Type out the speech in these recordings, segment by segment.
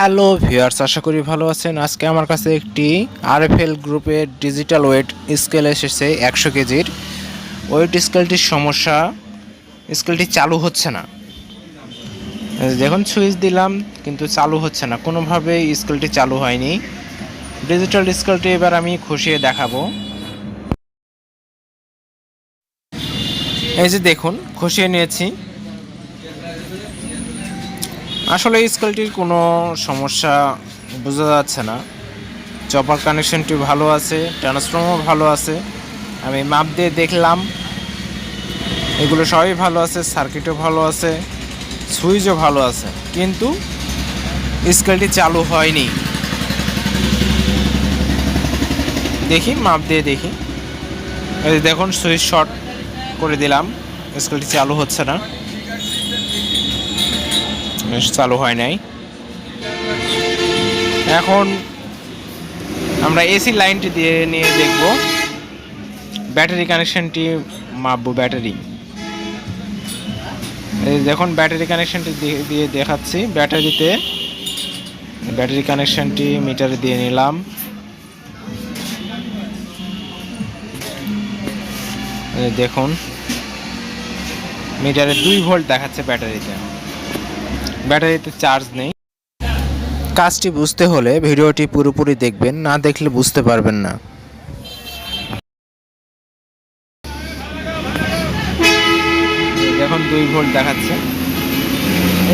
Hello viewers, আশা করি ভালো আছেন। আজকে আমার কাছে একটি RFL গ্রুপের ডিজিটাল ওয়েট স্কেল এসেছে 100 কেজির। ওয়েট স্কেলটির সমস্যা, স্কেলটি চালু হচ্ছে না। দেখুন, সুইচ দিলাম কিন্তু চালু হচ্ছে না, কোনোভাবেই স্কেলটি চালু হয়নি। ডিজিটাল স্কেলটি এবার আমি খসিয়ে দেখাবো। এই যে দেখুন, খসিয়ে নিয়েছি। আসলে স্কেলটির কোনো সমস্যা বোঝা যাচ্ছে না। চপার কানেকশনটি ভালো আছে, ট্রান্সফর্মারও ভালো আছে। আমি মাপ দিয়ে দেখলাম, এগুলো সবই ভালো আছে, সার্কিটও ভালো আছে, সুইচও ভালো আছে, কিন্তু স্কেলটি চালু হয়নি। দেখি, মাপ দিয়ে দেখি। এই দেখুন, সুইচ শর্ট করে দিলাম, স্কেলটি চালু হচ্ছে না, চালু হয় নাই। এখন আমরা এসি লাইনটি দিয়ে নিয়ে দেখব, ব্যাটারি কানেকশনটি মাপবো। ব্যাটারি, এই দেখুন ব্যাটারি কানেকশনটি দিয়ে দেখাচ্ছি। ব্যাটারি কানেকশনটি মিটারে দিয়ে নিলাম। দেখুন, মিটারে 2 ভোল্ট দেখাচ্ছে। ব্যাটারিতে চার্জ নেই। কাজটি বুঝতে হলে ভিডিওটি পুরোপুরি দেখবেন, না দেখলে বুঝতে পারবেন না। এখন 2 ভোল্ট দেখাচ্ছে।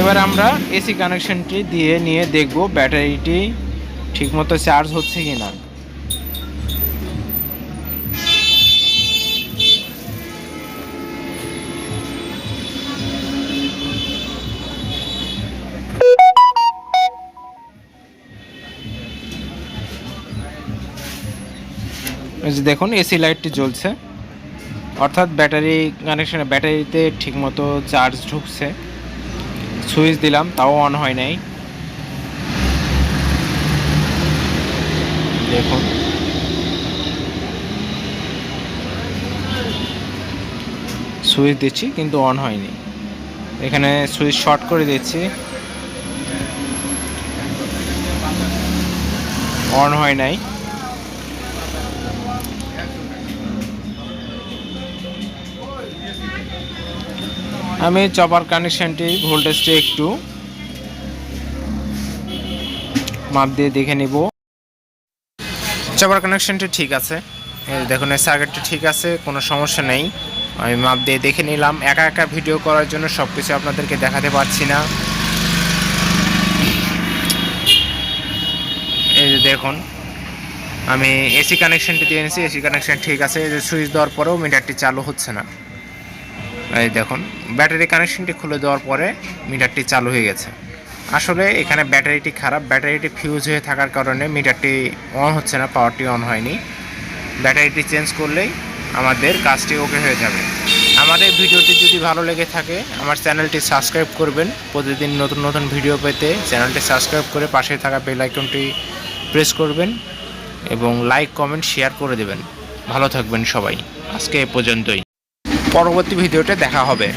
এবার আমরা এসি কানেকশনটি দিয়ে নিয়ে দেখব ব্যাটারিটি ঠিকমতো চার্জ হচ্ছে কিনা। দেখুন, এসি লাইটটি জ্বলছে, অর্থাৎ ব্যাটারি কানেকশনে ব্যাটারিতে ঠিকমতো চার্জ ঢুকছে। সুইচ দিলাম, তাও অন হয় নাই। দেখুন, সুইচ দিচ্ছি কিন্তু অন হয়নি। এখানে সুইচ শর্ট করে দিচ্ছি, অন হয় নাই। আমি চপার কানেকশনটি ভোল্টেজটি একটু মাপ দিয়ে দেখে নিব। চপার কানেকশনটি ঠিক আছে, দেখুন সার্কিটটি ঠিক আছে, কোনো সমস্যা নেই। আমি মাপ দিয়ে দেখে নিলাম। একা একা ভিডিও করার জন্য সব কিছু আপনাদেরকে দেখাতে পারছি না। এই যে দেখুন, আমি এসি কানেকশনটি দিয়ে নিয়েছি, এসি কানেকশন ঠিক আছে। এই যে সুইচ দেওয়ার পরেও মিটারটি চালু হচ্ছে না। এই দেখুন, ব্যাটারি কানেকশনটি খুলে দেওয়ার পরে মিটারটি চালু হয়ে গেছে। আসলে এখানে ব্যাটারিটি খারাপ, ব্যাটারিটি ফিউজ হয়ে থাকার কারণে মিটারটি অন হচ্ছে না, পাওয়ারটি অন হয়নি। ব্যাটারিটি চেঞ্জ করলেই আমাদের কাজটি ওকে হয়ে যাবে। আমাদের ভিডিওটি যদি ভালো লেগে থাকে, আমার চ্যানেলটি সাবস্ক্রাইব করবেন। প্রতিদিন নতুন নতুন ভিডিও পেতে চ্যানেলটি সাবস্ক্রাইব করে পাশে থাকা বেল আইকনটি প্রেস করবেন এবং লাইক, কমেন্ট, শেয়ার করে দেবেন। ভালো থাকবেন সবাই। আজকে এ পর্যন্তই, পরবর্তী ভিডিওতে দেখা হবে।